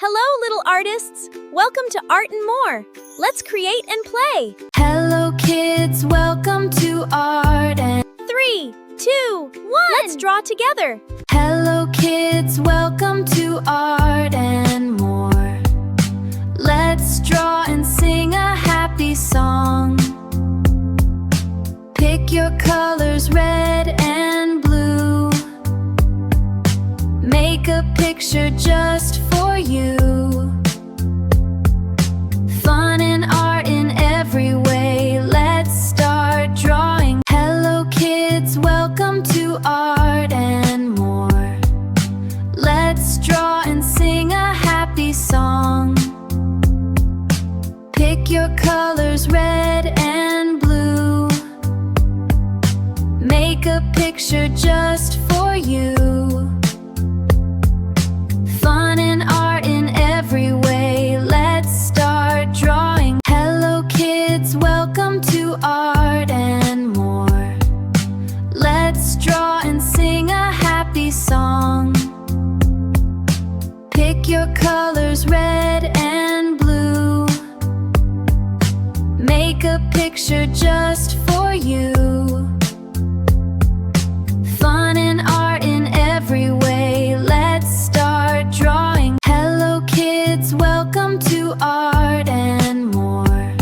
Hello, little artists! Welcome to Art and More. Let's create and play. Hello, kids. Welcome to Art and 3, 2, 1. Let's draw together. Hello, kids. Welcome to Art and More. Let's draw and sing a happy song. Pick your colors, red and blue. Make a picture just for you. Fun and art in every way. Let's start drawing. Hello, kids. Welcome to Art and More. Let's draw and sing a happy song. Pick your colors, red and blue. Make a picture just for you. Fun and art in every way. Let's start drawing. Hello, kids. Welcome to Art and More. Let's draw and sing a happy song. Pick your colors, red and blue. Make a picture just for you. Fun and art in every way. Let's start drawing. Hello, kids. Welcome to Art and More.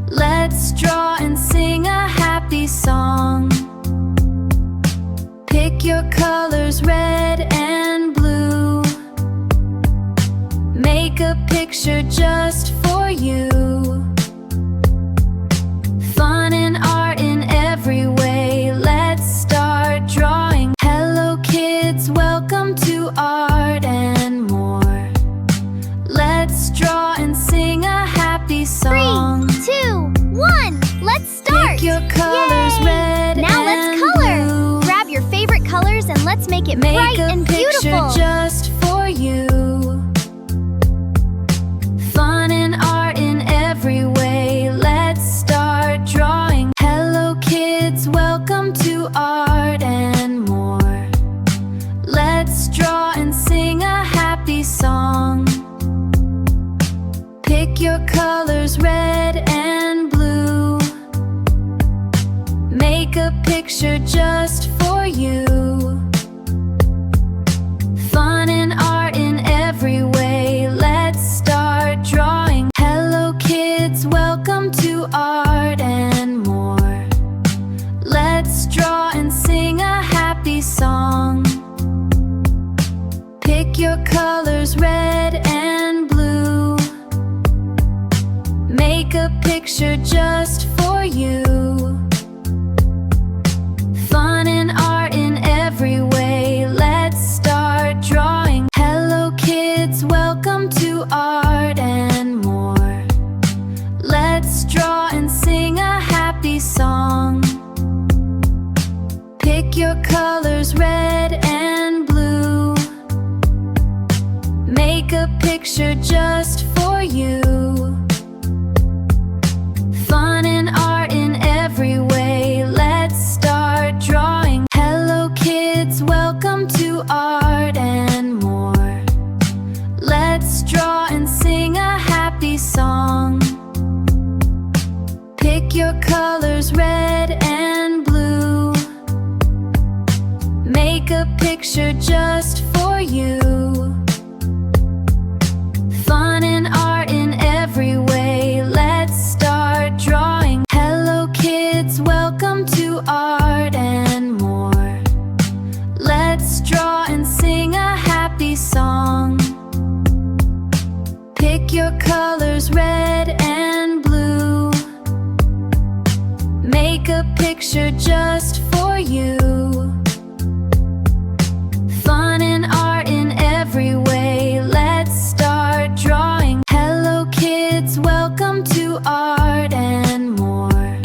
Let's draw and sing a happy song. Pick your colors, red and blue. Make a picture just for you. Fun and art in every way. Let's start drawing. Hello, kids. Welcome to Art and More. Let's draw and sing a happy song. 3, 2, 1. Let's start. Pick your colors, Yay! red Now and let's color. blue. Grab your favorite colors and let's make it Make bright a and picture beautiful. just for you. Fun and art in every way. Let's start drawing. Hello, kids. Welcome to Art and More. Let's draw and sing a happy song. Pick your colors, red and blue. Make a picture just for you. Fun and art in every way. Let's start drawing. Hello, kids. Welcome to Art and More. Let's draw and sing a happy song. Pick your colors, red and blue. Make a picture just for you. Fun and art in every way. Let's start drawing. Hello, kids. Welcome to Art and More. Let's draw and sing a happy song. Pick your colors, red and blue. Make a picture just for you. Fun and art in every way. Let's start drawing. Hello, kids. Welcome to Art and More. Let's draw and sing a happy song. Pick your colors, red and blue. Make a picture just for you. Fun and art in every way. Let's start drawing. Hello, kids. Welcome to Art and More. Let's draw and sing a happy song. Pick your colors, red and blue. Make a picture just for you. Fun and art in every way. Let's start drawing. Hello, kids. Welcome to Art and More.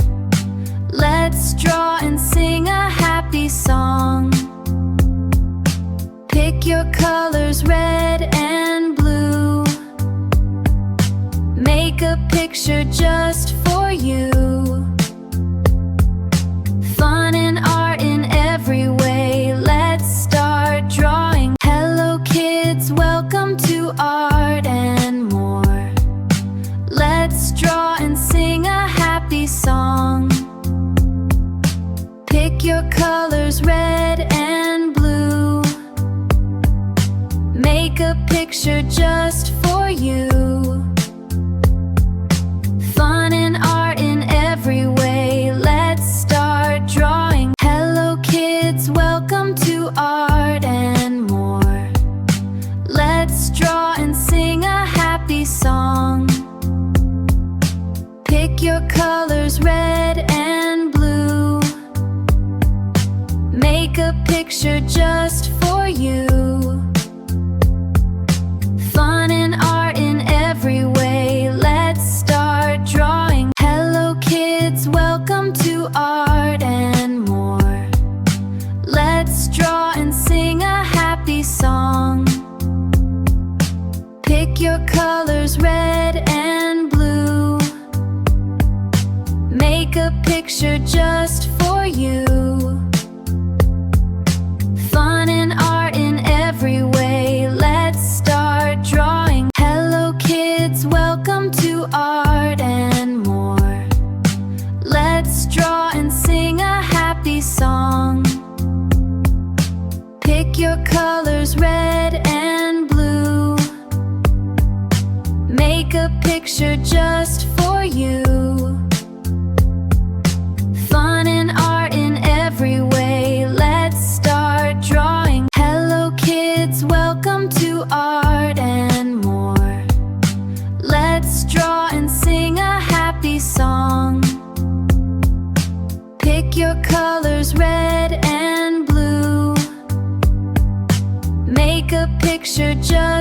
Let's draw and sing a happy song. Pick your colors, red and blue. Make a picture just for you. Fun and art in every way. Let's start drawing. Hello, kids. Welcome to Art picture just for you. Fun and art in every way. Let's start drawing. Hello kids, welcome to Art and More. Let's draw and sing a happy song. Pick your colors, red and blue. Make a picture just for you. Fun and art in every way. Let's start drawing. Hello kids, welcome to Art and More. Let's draw and sing a happy song. Pick your colors, red and blue. Make a picture just for you. Fun and art in every way. Let's start drawing. Hello kids, welcome to Art and More. Let's draw and sing a happy song. Pick your colors, red and blue. Make a picture just for you. Fun and art in every way. Let's start drawing. Hello kids, welcome to Art and More. Let's draw and sing a happy song. Pick your colors, red and blue. Make a picture just